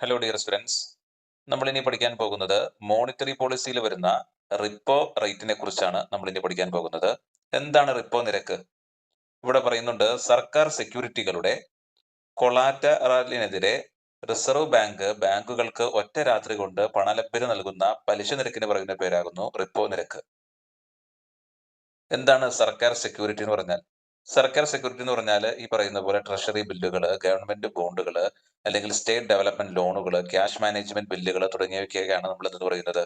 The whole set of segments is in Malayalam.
ഹലോ ഡിയർ സ്റ്റുഡൻസ്, നമ്മൾ ഇനി പഠിക്കാൻ പോകുന്നത് മോണിറ്ററി പോളിസിയിൽ വരുന്ന റിപ്പോ റേറ്റിനെ കുറിച്ചാണ് നമ്മൾ ഇനി പഠിക്കാൻ പോകുന്നത്. എന്താണ് റിപ്പോ നിരക്ക്? ഇവിടെ പറയുന്നുണ്ട്, സർക്കാർ സെക്യൂരിറ്റികളുടെ കൊളാറ്ററലിനെതിരെ റിസർവ് ബാങ്ക് ബാങ്കുകൾക്ക് ഒറ്റ രാത്രി കൊണ്ട് പണലഭ്യത നൽകുന്ന പലിശ നിരക്കിന് പറയുന്ന പേരാകുന്നു റിപ്പോ നിരക്ക്. എന്താണ് സർക്കാർ സെക്യൂരിറ്റി എന്ന് പറഞ്ഞാൽ? സർക്കാർ സെക്യൂരിറ്റി എന്ന് പറഞ്ഞാൽ ഈ പറയുന്ന പോലെ ട്രഷറി ബില്ലുകൾ, ഗവൺമെന്റ് ബോണ്ടുകൾ, അല്ലെങ്കിൽ സ്റ്റേറ്റ് ഡെവലപ്മെന്റ് ലോണുകൾ, ക്യാഷ് മാനേജ്മെന്റ് ബില്ലുകൾ തുടങ്ങിയവയ്ക്കൊക്കെയാണ് നമ്മൾ എന്ന് പറയുന്നത്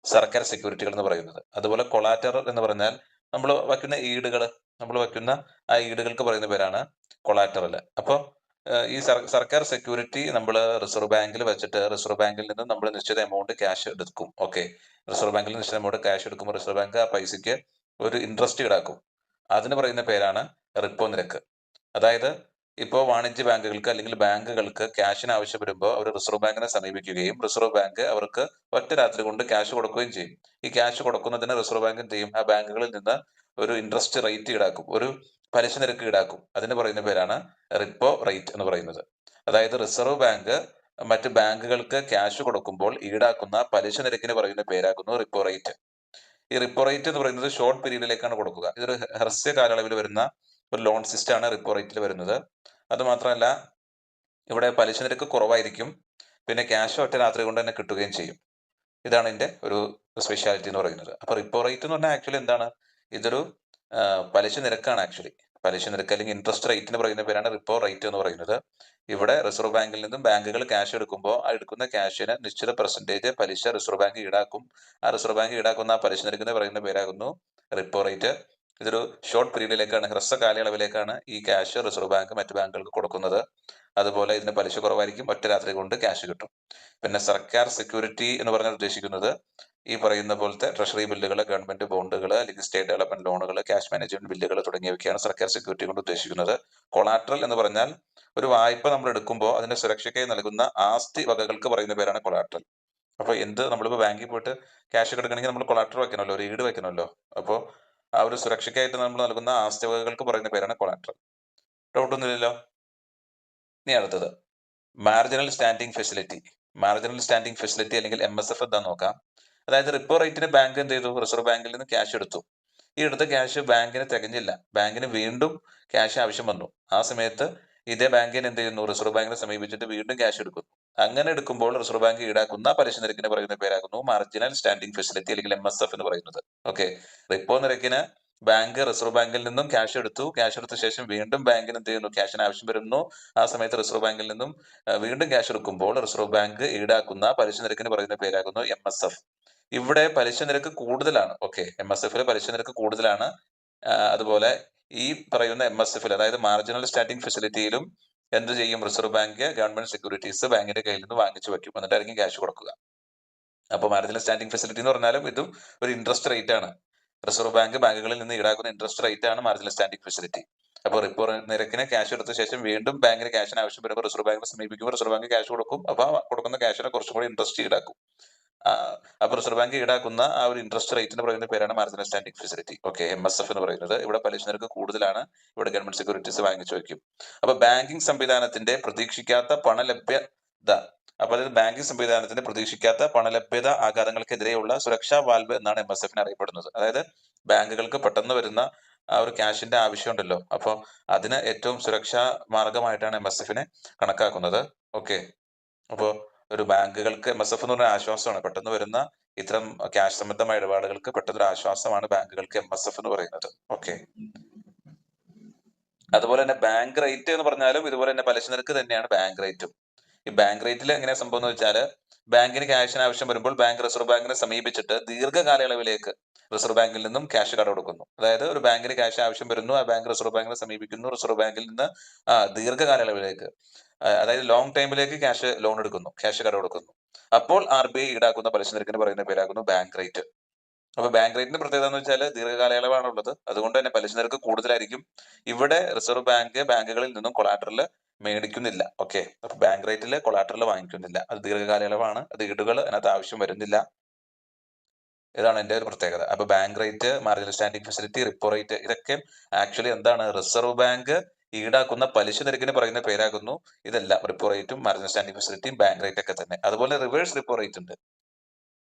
സർക്കാർ സെക്യൂരിറ്റികൾ എന്ന് പറയുന്നത്. അതുപോലെ കൊളാറ്ററൽ എന്ന് പറഞ്ഞാൽ നമ്മൾ വയ്ക്കുന്ന ഈടുകൾ, നമ്മൾ വയ്ക്കുന്ന ആ ഈടുകൾക്ക് പറയുന്ന പേരാണ് കൊളാറ്ററൽ. അപ്പോൾ ഈ സർക്കാർ സെക്യൂരിറ്റി നമ്മൾ റിസർവ് ബാങ്കിൽ വെച്ചിട്ട് റിസർവ് ബാങ്കിൽ നിന്ന് നമ്മൾ നിശ്ചിത എമൗണ്ട് ക്യാഷ് എടുക്കും. ഓക്കെ, റിസർവ് ബാങ്കിൽ നിശ്ചിത എമൗണ്ട് ക്യാഷ് എടുക്കുമ്പോൾ റിസർവ് ബാങ്ക് ആ പൈസയ്ക്ക് ഒരു ഇൻട്രസ്റ്റ് ഈടാക്കും. അതിന് പറയുന്ന പേരാണ് റിപ്പോ നിരക്ക്. അതായത് ഇപ്പോൾ വാണിജ്യ ബാങ്കുകൾക്ക് അല്ലെങ്കിൽ ബാങ്കുകൾക്ക് ക്യാഷിന് ആവശ്യം വരുമ്പോൾ അവർ റിസർവ് ബാങ്കിനെ സമീപിക്കുകയും റിസർവ് ബാങ്ക് അവർക്ക് ഒറ്റ രാത്രി കൊണ്ട് ക്യാഷ് കൊടുക്കുകയും ചെയ്യും. ഈ ക്യാഷ് കൊടുക്കുന്നതിന് റിസർവ് ബാങ്ക് എന്ത് ചെയ്യും? ആ ബാങ്കുകളിൽ നിന്ന് ഒരു ഇൻട്രസ്റ്റ് റേറ്റ് ഈടാക്കും, ഒരു പലിശ നിരക്ക് ഈടാക്കും. അതിന് പറയുന്ന പേരാണ് റിപ്പോ റേറ്റ് എന്ന് പറയുന്നത്. അതായത് റിസർവ് ബാങ്ക് മറ്റ് ബാങ്കുകൾക്ക് ക്യാഷ് കൊടുക്കുമ്പോൾ ഈടാക്കുന്ന പലിശ നിരക്കിന് പറയുന്ന പേരാകുന്നു റിപ്പോ റേറ്റ്. ഈ റിപ്പോ റേറ്റ് എന്ന് പറയുന്നത് ഷോർട്ട് പീരീഡിലേക്കാണ് കൊടുക്കുക. ഇതൊരു ഹ്രസ്വ കാലയളവിൽ വരുന്ന ഒരു ലോൺ സിസ്റ്റം ആണ് റിപ്പോ റേറ്റിൽ വരുന്നത്. അത് മാത്രമല്ല, ഇവിടെ പലിശ നിരക്ക് കുറവായിരിക്കും, പിന്നെ ക്യാഷ് ഒറ്റ രാത്രി കൊണ്ട് തന്നെ കിട്ടുകയും ചെയ്യും. ഇതാണ് ഇതിന്റെ ഒരു സ്പെഷ്യാലിറ്റി എന്ന് പറയുന്നത്. അപ്പൊ റിപ്പോ റേറ്റ് എന്ന് പറഞ്ഞാൽ ആക്ച്വലി എന്താണ്? ഇതൊരു പലിശ നിരക്കാണ്. ആക്ച്വലി പലിശ നിരക്ക് അല്ലെങ്കിൽ ഇൻട്രസ്റ്റ് റേറ്റിന് പറയുന്ന പേരാണ് റിപ്പോ റേറ്റ് എന്ന് പറയുന്നത്. ഇവിടെ റിസർവ് ബാങ്കിൽ നിന്നും ബാങ്കുകൾ ക്യാഷ് എടുക്കുമ്പോൾ ആ എടുക്കുന്ന ക്യാഷിന് നിശ്ചിത പെർസെന്റേജ് പലിശ റിസർവ് ബാങ്ക് ഈടാക്കും. ആ റിസർവ് ബാങ്ക് ഈടാക്കുന്ന ആ പലിശ നിരക്കിന് പറയുന്ന പേരാകുന്നു റിപ്പോ റേറ്റ്. ഇതൊരു ഷോർട്ട് പീരീഡിലേക്കാണ്, ഹ്രസ്വ കാലയളവിലേക്കാണ് ഈ ക്യാഷ് റിസർവ് ബാങ്ക് മറ്റു ബാങ്കുകൾക്ക് കൊടുക്കുന്നത്. അതുപോലെ ഇതിന് പലിശ കുറവായിരിക്കും, ഒറ്റ രാത്രി കൊണ്ട് ക്യാഷ് കിട്ടും. പിന്നെ സർക്കാർ സെക്യൂരിറ്റി എന്ന് പറഞ്ഞാൽ ഉദ്ദേശിക്കുന്നത് ഈ പറയുന്ന പോലത്തെ ട്രഷറി ബില്ലുകൾ, ഗവൺമെന്റ് ബോണ്ടുകൾ, അല്ലെങ്കിൽ സ്റ്റേറ്റ് ഡെവലപ്മെന്റ് ലോണുകൾ, ക്യാഷ് മാനേജ്മെന്റ് ബില്ലുകൾ തുടങ്ങിയവയ്ക്കാണ് സർക്കാർ സെക്യൂരിറ്റി കൊണ്ട് ഉദ്ദേശിക്കുന്നത്. കൊളാട്രൽ എന്ന് പറഞ്ഞാൽ ഒരു വായ്പ നമ്മൾ എടുക്കുമ്പോൾ അതിന്റെ സുരക്ഷയ്ക്കായി നൽകുന്ന ആസ്തി വകകൾക്ക് പറയുന്ന പേരാണ് കൊളാട്രൽ. അപ്പൊ നമ്മളിപ്പോ ബാങ്കിൽ പോയിട്ട് ക്യാഷ് ഒക്കെ എടുക്കണമെങ്കിൽ നമ്മൾ കൊളാട്രൽ വെക്കണമല്ലോ, ഒരു ഈട് വെക്കണമല്ലോ. അപ്പോൾ ആ ഒരു സുരക്ഷയ്ക്കായിട്ട് നമ്മൾ നൽകുന്ന ആസ്തി വകകൾക്ക് പറയുന്ന പേരാണ് കൊളാട്രൽ. ഡൗട്ട് ഒന്നുമില്ലല്ലോ. ഇനി അടുത്തത് marginal standing facility. Marginal standing facility അല്ലെങ്കിൽ MSF എന്താ നോക്കാം. അതായത് റിപ്പോ റേറ്റിന് ബാങ്ക് എന്ത് ചെയ്തു? റിസർവ് ബാങ്കിൽ നിന്ന് ക്യാഷ് എടുത്തു. ഈ എടുത്ത ക്യാഷ് ബാങ്കിന് തികഞ്ഞില്ല, ബാങ്കിന് വീണ്ടും ക്യാഷ് ആവശ്യം വന്നു. ആ സമയത്ത് ഇതേ ബാങ്കിന് എന്ത് ചെയ്യുന്നു? റിസർവ് ബാങ്കിനെ സമീപിച്ചിട്ട് വീണ്ടും ക്യാഷ് എടുക്കുന്നു. അങ്ങനെ എടുക്കുമ്പോൾ റിസർവ് ബാങ്ക് ഈടാക്കുന്ന പലിശ നിരക്കിന് പറയുന്ന പേരാകുന്നു മാർജിനൽ സ്റ്റാൻഡിംഗ് ഫെസിലിറ്റി അല്ലെങ്കിൽ MSF എന്ന് പറയുന്നത്. ഓക്കെ, റിപ്പോ നിരക്കിന് ബാങ്ക് റിസർവ് ബാങ്കിൽ നിന്നും ക്യാഷ് എടുത്തു. ക്യാഷ് എടുത്ത ശേഷം വീണ്ടും ബാങ്കിന് എന്ത് ചെയ്യുന്നു? ക്യാഷിന് ആവശ്യം വരുന്നു. ആ സമയത്ത് റിസർവ് ബാങ്കിൽ നിന്നും വീണ്ടും ക്യാഷ് എടുക്കുമ്പോൾ റിസർവ് ബാങ്ക് ഈടാക്കുന്ന പലിശ നിരക്കിന് പറയുന്ന പേരാകുന്നു MSF. ഇവിടെ പലിശ നിരക്ക് കൂടുതലാണ്. ഓക്കെ, MSF പലിശ നിരക്ക് കൂടുതലാണ്. അതുപോലെ ഈ പറയുന്ന MSF അതായത് മാർജിനൽ സ്റ്റാൻഡിംഗ് ഫെസിലിറ്റിയിലും എന്ത് ചെയ്യും? റിസർവ് ബാങ്ക് ഗവൺമെന്റ് സെക്യൂരിറ്റീസ് ബാങ്കിന്റെ കയ്യിൽ നിന്ന് വാങ്ങിച്ചു വെക്കും, എന്നിട്ടായിരിക്കും ക്യാഷ് കൊടുക്കുക. അപ്പൊ മാർജിനൽ സ്റ്റാൻഡിംഗ് ഫെസിലിറ്റി എന്ന് പറഞ്ഞാലും ഇതും ഒരു ഇൻട്രസ്റ്റ് റേറ്റ് ആണ്. റിസർവ് ബാങ്ക് ബാങ്കുകളിൽ നിന്ന് ഈടാക്കുന്ന ഇൻട്രസ്റ്റ് റേറ്റ് ആണ് മാർജിനൽ സ്റ്റാൻഡിംഗ് ഫെസിലിറ്റി. അപ്പോൾ റിപ്പോ നിരക്കിന് ക്യാഷ് എടുത്ത ശേഷം വീണ്ടും ബാങ്കിന് ക്യാഷിന് ആവശ്യം വരുമ്പോൾ റിസർവ് ബാങ്കിനെ സമീപിക്കുമ്പോൾ റിസർവ് ബാങ്ക് ക്യാഷ് കൊടുക്കും. അപ്പൊ കൊടുക്കുന്ന ക്യാഷിനെ കുറച്ചും കൂടി ഇൻട്രസ്റ്റ് ഈടാക്കും. അപ്പൊ റിസർവ് ബാങ്ക് ഈടാക്കുന്ന ആ ഒരു ഇൻട്രസ്റ്റ് റേറ്റിന് പറയുന്ന പേരാണ് marginal standing facility. Okay, MSF എന്ന് പറയുന്നത്. ഇവിടെ പലിശ നിരക്ക് കൂടുതലാണ്, ഇവിടെ ഗവൺമെന്റ് സെക്യൂരിറ്റീസ് വാങ്ങിച്ചു വയ്ക്കും. അപ്പൊ ബാങ്കിംഗ് സംവിധാനത്തിന്റെ പ്രതീക്ഷിക്കാത്ത പണലഭ്യത, അപ്പൊ അതായത് ബാങ്കിംഗ് സംവിധാനത്തിന് പ്രതീക്ഷിക്കാത്ത പണലഭ്യത ആഘാതങ്ങൾക്കെതിരെയുള്ള സുരക്ഷാ വാൽവ് എന്നാണ് MSF അറിയപ്പെടുന്നത്. അതായത് ബാങ്കുകൾക്ക് പെട്ടെന്ന് വരുന്ന ആ ഒരു ക്യാഷിന്റെ ആവശ്യമുണ്ടല്ലോ, അപ്പോൾ അതിന് ഏറ്റവും സുരക്ഷാ മാർഗമായിട്ടാണ് MSF കണക്കാക്കുന്നത്. ഓക്കെ, അപ്പോൾ ഒരു ബാങ്കുകൾക്ക് MSF എന്ന് പറഞ്ഞ ആശ്വാസമാണ്. പെട്ടെന്ന് വരുന്ന ഇത്തരം ക്യാഷ് സംബന്ധമായ ഇടപാടുകൾക്ക് പെട്ടെന്നൊരു ആശ്വാസമാണ് ബാങ്കുകൾക്ക് MSF എന്ന് പറയുന്നത്. ഓക്കെ, അതുപോലെ തന്നെ ബാങ്ക് റേറ്റ് എന്ന് പറഞ്ഞാലും ഇതുപോലെ തന്നെ പലിശ നിരക്ക് തന്നെയാണ് ബാങ്ക് റേറ്റും. ഈ ബാങ്ക് റേറ്റിൽ എങ്ങനെയാ സംഭവം എന്ന് വെച്ചാൽ, ബാങ്കിന് ക്യാഷിന് ആവശ്യം വരുമ്പോൾ ബാങ്ക് റിസർവ് ബാങ്കിനെ സമീപിച്ചിട്ട് ദീർഘകാലയളവിലേക്ക് റിസർവ് ബാങ്കിൽ നിന്നും ക്യാഷ് കടം കൊടുക്കുന്നു. അതായത് ഒരു ബാങ്കിന് ക്യാഷ് ആവശ്യം വരുന്നു, ആ ബാങ്ക് റിസർവ് ബാങ്കിനെ സമീപിക്കുന്നു, റിസർവ് ബാങ്കിൽ നിന്ന് ദീർഘകാലയളവിലേക്ക്, അതായത് ലോങ് ടൈമിലേക്ക് ക്യാഷ് ലോൺ എടുക്കുന്നു, ക്യാഷ് കടം കൊടുക്കുന്നു. അപ്പോൾ RBI ഈടാക്കുന്ന പലിശ നിരക്കിന് പറയുന്ന പേരാകുന്നു ബാങ്ക് റേറ്റ്. അപ്പൊ ബാങ്ക് റേറ്റിന്റെ പ്രത്യേകത എന്ന് വെച്ചാൽ ദീർഘകാലയളവാണുള്ളത്, അതുകൊണ്ട് തന്നെ പലിശ നിരക്ക് കൂടുതലായിരിക്കും. ഇവിടെ റിസർവ് ബാങ്ക് ബാങ്കുകളിൽ നിന്നും കൊളാട്രൽ മേടിക്കുന്നില്ല. ഓക്കെ, അപ്പൊ ബാങ്ക് റേറ്റിൽ കൊളാട്രൽ വാങ്ങിക്കുന്നില്ല, അത് ദീർഘകാലയളവാണ്, അത് ഈടുകൾ അതിനകത്ത് ആവശ്യം വരുന്നില്ല. ഇതാണ് എന്റെ ഒരു പ്രത്യേകത. അപ്പൊ bank rate, marginal standing facility, repo rate, ഇതൊക്കെ ആക്ച്വലി എന്താണ്? റിസർവ് ബാങ്ക് ഈടാക്കുന്ന പലിശ നിരക്കിന് പറയുന്ന പേരാകുന്നു ഇതെല്ലാം. റിപ്പോ റേറ്റും മാർജിനൽ സ്റ്റാൻഡിംഗ് ഫെസിലിറ്റിയും ബാങ്ക് റേറ്റ് ഒക്കെ തന്നെ. അതുപോലെ റിവേഴ്സ് റിപ്പോ റേറ്റ്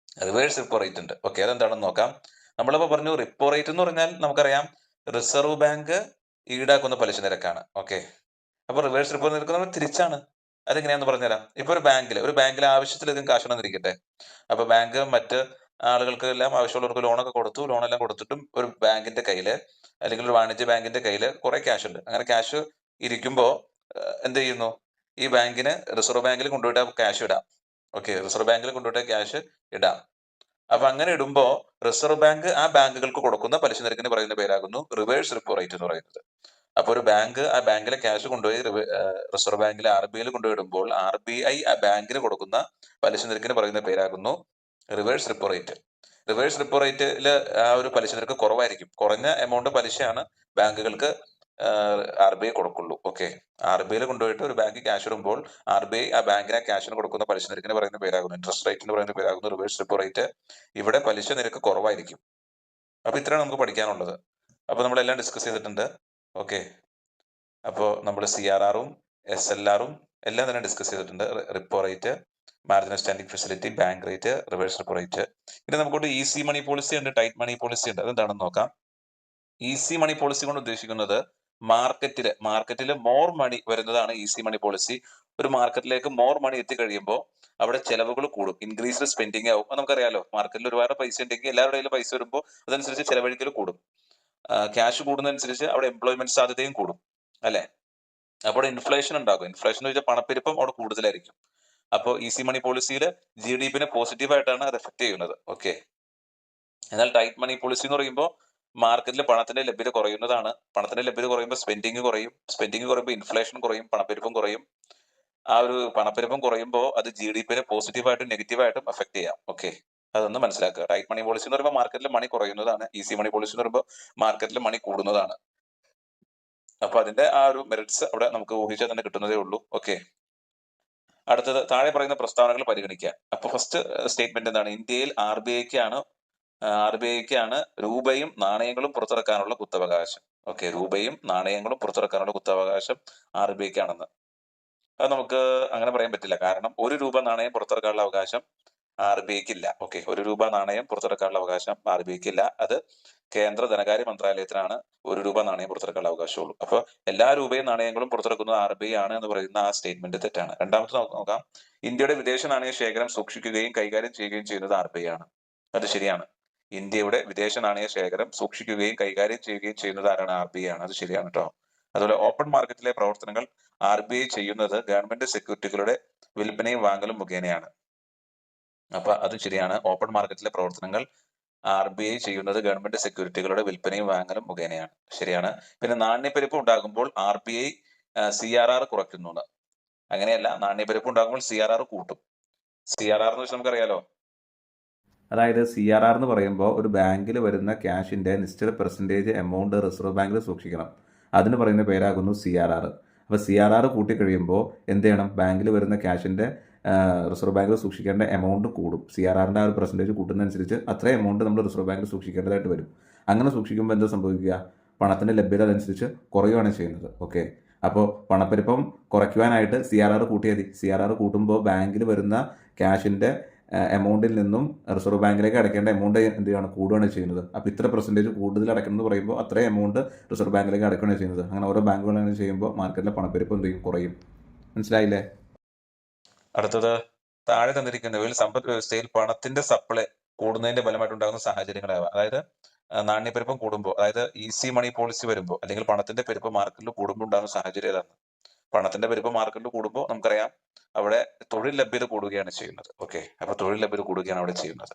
ഉണ്ട്. ഓക്കെ, അതെന്താണെന്ന് നോക്കാം. നമ്മളിപ്പോ പറഞ്ഞു റിപ്പോ റേറ്റ് എന്ന് പറഞ്ഞാൽ നമുക്കറിയാം റിസർവ് ബാങ്ക് ഈടാക്കുന്ന പലിശ നിരക്കാണ്. ഓക്കെ, അപ്പൊ റിവേഴ്സ് റിപ്പോ നിരക്ക് നമ്മൾ തിരിച്ചാണ്. അതെങ്ങനെയാന്ന് പറഞ്ഞുതരാം. ഇപ്പൊ ഒരു ബാങ്കിൽ ആവശ്യത്തിലധികം കാശുണ്ടെന്നിരിക്കട്ടെ. അപ്പൊ ബാങ്ക് മറ്റ് ആളുകൾക്ക് എല്ലാം ആവശ്യമുള്ളവർക്ക് ലോണൊക്കെ കൊടുത്തു. ലോണെല്ലാം കൊടുത്തിട്ടും ഒരു ബാങ്കിന്റെ കയ്യില് അല്ലെങ്കിൽ ഒരു വാണിജ്യ ബാങ്കിന്റെ കയ്യില് കുറെ ക്യാഷ് ഉണ്ട്. അങ്ങനെ ക്യാഷ് ഇരിക്കുമ്പോ എന്ത് ചെയ്യുന്നു? ഈ ബാങ്കിന് റിസർവ് ബാങ്കിൽ കൊണ്ടുപോയിട്ട് ക്യാഷ് ഇടാം. ഓക്കെ, റിസർവ് ബാങ്കിൽ കൊണ്ടുപോയിട്ട് ക്യാഷ് ഇടാം. അപ്പൊ അങ്ങനെ ഇടുമ്പോ റിസർവ് ബാങ്ക് ആ ബാങ്കുകൾക്ക് കൊടുക്കുന്ന പലിശ നിരക്കിന് പറയുന്ന പേരാകുന്നു റിവേഴ്സ് റിപ്പോ റേറ്റ് എന്ന് പറയുന്നത്. അപ്പൊ ഒരു ബാങ്ക് ആ ബാങ്കിലെ ക്യാഷ് കൊണ്ടുപോയി റിസർവ് ബാങ്കിലെ RBIയിൽ കൊണ്ടുപോയി ഇടുമ്പോൾ RBI ആ ബാങ്കിന് കൊടുക്കുന്ന പലിശ നിരക്കിന് പറയുന്ന പേരാകുന്നു reverse repo rate. Reverse repo റേറ്റില് ആ ഒരു പലിശ നിരക്ക് കുറവായിരിക്കും. കുറഞ്ഞ എമൗണ്ട് പലിശയാണ് ബാങ്കുകൾക്ക് RBI കൊടുക്കുള്ളൂ. ഓക്കെ, RBIയിൽ കൊണ്ടുപോയിട്ട് ഒരു ബാങ്ക് ക്യാഷ് ഇടുമ്പോൾ RBI ആ ബാങ്കിനെ ക്യാഷിന് കൊടുക്കുന്ന പലിശ നിരക്കിന് പറയുന്ന പേരാകുന്നു ഇൻട്രസ്റ്റ് റേറ്റിന് പറയുന്ന പേരാകുന്നു റിവേഴ്സ് റിപ്പോ റേറ്റ്. ഇവിടെ പലിശ നിരക്ക് കുറവായിരിക്കും. അപ്പൊ ഇത്രയാണ് നമുക്ക് പഠിക്കാനുള്ളത്. അപ്പൊ നമ്മളെല്ലാം ഡിസ്കസ് ചെയ്തിട്ടുണ്ട്. ഓക്കെ, അപ്പോൾ നമ്മൾ CRRഉം SLRഉം എല്ലാം തന്നെ ഡിസ്കസ് ചെയ്തിട്ടുണ്ട്. Repo rate, marginal standing facility, bank rate, reverse repo rate. ഇനി നമുക്കൊരു ഈസി മണി പോളിസി ഉണ്ട്, ടൈറ്റ് മണി പോളിസി ഉണ്ട്. അതെന്താണെന്ന് നോക്കാം. ഈസി മണി പോളിസി കൊണ്ട് ഉദ്ദേശിക്കുന്നത് മാർക്കറ്റില് മോർ മണി വരുന്നതാണ് ഈസി മണി പോളിസി. ഒരു മാർക്കറ്റിലേക്ക് മോർ മണി എത്തിക്കഴിയുമ്പോൾ അവിടെ ചെലവുകൾ കൂടും, ഇൻക്രീസ്ഡ് സ്പെൻഡിങ് ആവും. അത് നമുക്കറിയാലോ. മാർക്കറ്റിൽ ഒരുപാട് പൈസ ഉണ്ടെങ്കിൽ എല്ലാവരുടെ കയ്യിലും പൈസ വരുമ്പോൾ അതനുസരിച്ച് ചെലവഴിക്കൽ കൂടും. ക്യാഷ് കൂടുന്നതനുസരിച്ച് അവിടെ എംപ്ലോയ്മെന്റ് സാധ്യതയും കൂടും, അല്ലെ? അപ്പോൾ ഇൻഫ്ലേഷൻ ഉണ്ടാകും. ഇൻഫ്ലേഷൻ എന്ന് വെച്ചാൽ പണപ്പെരുപ്പം അവിടെ കൂടുതലായിരിക്കും. അപ്പോൾ ഈസി മണി പോളിസിയിൽ GDP പോസിറ്റീവ് ആയിട്ടാണ് അത് എഫക്ട് ചെയ്യുന്നത്. ഓക്കെ, എന്നാൽ ടൈറ്റ് മണി പോളിസി എന്ന് പറയുമ്പോൾ മാർക്കറ്റിൽ പണത്തിന്റെ ലഭ്യത കുറയുന്നതാണ്. പണത്തിന്റെ ലഭ്യത കുറയുമ്പോൾ സ്പെൻഡിങ് കുറയും. സ്പെൻഡിങ് കുറയുമ്പോൾ ഇൻഫ്ലേഷൻ കുറയും, പണപ്പെരുപ്പം കുറയും. ആ ഒരു പണപ്പെരുപ്പം കുറയുമ്പോൾ അത് GDP പോസിറ്റീവായിട്ടും നെഗറ്റീവായിട്ടും എഫക്ട് ചെയ്യാം. ഓക്കെ, അതൊന്ന് മനസ്സിലാക്കുക. ടൈറ്റ് മണി പോളിസി എന്ന് പറയുമ്പോൾ മാർക്കറ്റിൽ മണി കുറയുന്നതാണ്. ഈസി മണി പോളിസി എന്ന് പറയുമ്പോൾ മാർക്കറ്റിൽ മണി കൂടുന്നതാണ്. അപ്പൊ അതിന്റെ ആ ഒരു മെറിറ്റ്സ് അവിടെ നമുക്ക് ഊഹിച്ചാൽ തന്നെ കിട്ടുന്നതേ ഉള്ളൂ. ഓക്കെ, അടുത്തത് താഴെ പറയുന്ന പ്രസ്താവനകൾ പരിഗണിക്കുക. അപ്പൊ ഫസ്റ്റ് സ്റ്റേറ്റ്മെന്റ് എന്താണ്? ഇന്ത്യയിൽ RBIക്കാണ് രൂപയും നാണയങ്ങളും പുറത്തിറക്കാനുള്ള കുത്തവകാശം. ഓക്കെ, രൂപയും നാണയങ്ങളും പുറത്തിറക്കാനുള്ള കുത്തവകാശം RBIക്കാണെന്ന്. അത് നമുക്ക് അങ്ങനെ പറയാൻ പറ്റില്ല. കാരണം ഒരു രൂപ നാണയം പുറത്തിറക്കാനുള്ള അവകാശം RBIക്കില്ല. ഓക്കെ, ഒരു രൂപ നാണയം പുറത്തിറക്കാനുള്ള അവകാശം RBIക്കില്ല. അത് കേന്ദ്ര ധനകാര്യ മന്ത്രാലയത്തിനാണ് ഒരു രൂപ നാണയം പുറത്തിറക്കാനുള്ള അവകാശമുള്ളൂ. അപ്പൊ എല്ലാ രൂപയും നാണയങ്ങളും പുറത്തിറക്കുന്നത് RBI ആണ് എന്ന് പറയുന്ന ആ സ്റ്റേറ്റ്മെന്റ് തെറ്റാണ്. രണ്ടാമത്തെ നോക്കാം. ഇന്ത്യയുടെ വിദേശ നാണയ ശേഖരം സൂക്ഷിക്കുകയും കൈകാര്യം ചെയ്യുകയും ചെയ്യുന്നത് RBI ആണ്. അത് ശരിയാണ്. ഇന്ത്യയുടെ വിദേശ നാണയ ശേഖരം സൂക്ഷിക്കുകയും കൈകാര്യം ചെയ്യുകയും ചെയ്യുന്നത് ആരാണ്? RBI ആണ്. അത് ശരിയാണ് കേട്ടോ. അതുപോലെ ഓപ്പൺ മാർക്കറ്റിലെ പ്രവർത്തനങ്ങൾ RBI ചെയ്യുന്നത് ഗവൺമെന്റ് സെക്യൂരിറ്റികളുടെ വിൽപ്പനയും വാങ്ങലും മുഖേനയാണ്. അപ്പൊ അത് ശരിയാണ്. ഓപ്പൺ മാർക്കറ്റിലെ പ്രവർത്തനങ്ങൾ RBI ചെയ്യുന്നത് ഗവൺമെന്റ് സെക്യൂരിറ്റികളുടെ വിൽപ്പനയും വാങ്ങലും മുഖേനയാണ്. ശരിയാണ്. പിന്നെ നാണ്യപ്പെരുപ്പം ഉണ്ടാകുമ്പോൾ RBI CRR കുറയ്ക്കുന്നു. അങ്ങനെയല്ല, നാണ്യപ്പെരുപ്പം ഉണ്ടാകുമ്പോൾ CRR കൂട്ടും. CRR എന്ന് വെച്ചാൽ നമുക്കറിയാലോ. അതായത് CRR എന്ന് പറയുമ്പോൾ ഒരു ബാങ്കിൽ വരുന്ന ക്യാഷിന്റെ നിശ്ചിത പെർസെൻറ്റേജ് എമൗണ്ട് റിസർവ് ബാങ്കിൽ സൂക്ഷിക്കണം. അതിന് പറയുന്ന പേരാകുന്നു CRR. അപ്പോൾ CRR കൂട്ടിക്കഴിയുമ്പോൾ എന്ത് ചെയ്യണം? ബാങ്കിൽ വരുന്ന ക്യാഷിന്റെ റിസർവ് ബാങ്കിൽ സൂക്ഷിക്കേണ്ട എമൗണ്ട് കൂടും. CRRന്റെ ആ ഒരു പെർസെൻറ്റേജ് കൂട്ടുന്നതനുസരിച്ച് അത്രയും എമൗണ്ട് നമ്മൾ റിസർവ് ബാങ്കിൽ സൂക്ഷിക്കേണ്ടതായിട്ട് വരും. അങ്ങനെ സൂക്ഷിക്കുമ്പോൾ എന്താ സംഭവിക്കുക? പണത്തിന്റെ ലഭ്യത അതനുസരിച്ച് കുറയുകയാണ് ചെയ്യുന്നത്. ഓക്കെ, അപ്പോൾ പണപ്പെരുപ്പം കുറയ്ക്കുവാനായിട്ട് CRR കൂട്ടിയാൽ മതി. CRR കൂട്ടുമ്പോൾ ബാങ്കിൽ വരുന്ന ക്യാഷിന്റെ എമൗണ്ടിൽ നിന്നും റിസർവ് ബാങ്കിലേക്ക് അടയ്ക്കേണ്ട എമൗണ്ട് എന്ത് ചെയ്യണം? കൂടുകയാണ് ചെയ്യുന്നത്. അപ്പോൾ ഇത്ര പെർസെൻറ്റേജ് കൂടുതൽ അടയ്ക്കണം എന്ന് പറയുമ്പോൾ അത്രയും എമൗണ്ട് റിസർവ് ബാങ്കിലേക്ക് അടയ്ക്കുകയാണ് ചെയ്യുന്നത്. അങ്ങനെ ഓരോ ബാങ്കുകളും ചെയ്യുമ്പോൾ മാർക്കറ്റിലെ പണപ്പെരുപ്പം എന്ത് ചെയ്യും? കുറയും. മനസ്സിലായില്ലേ? അടുത്തത് താഴെ തന്നിരിക്കുന്നവയിൽ സമ്പദ് വ്യവസ്ഥയിൽ പണത്തിന്റെ സപ്ലൈ കൂടുന്നതിന്റെ ഫലമായിട്ടുണ്ടാകുന്ന സാഹചര്യങ്ങളാവാം. അതായത് നാണ്യപ്പെരുപ്പം കൂടുമ്പോൾ, അതായത് ഈസി മണി പോളിസി വരുമ്പോൾ, അല്ലെങ്കിൽ പണത്തിന്റെ പെരുപ്പം മാർക്കറ്റിൽ കൂടുമ്പോൾ ഉണ്ടാകുന്ന സാഹചര്യം ഏതാണ്? പണത്തിന്റെ പെരുപ്പം മാർക്കറ്റിൽ കൂടുമ്പോൾ നമുക്കറിയാം അവിടെ തൊഴിൽ ലഭ്യത കൂടുകയാണ് ചെയ്യുന്നത്. ഓക്കെ, അപ്പൊ തൊഴിൽ ലഭ്യത കൂടുകയാണ് അവിടെ ചെയ്യുന്നത്.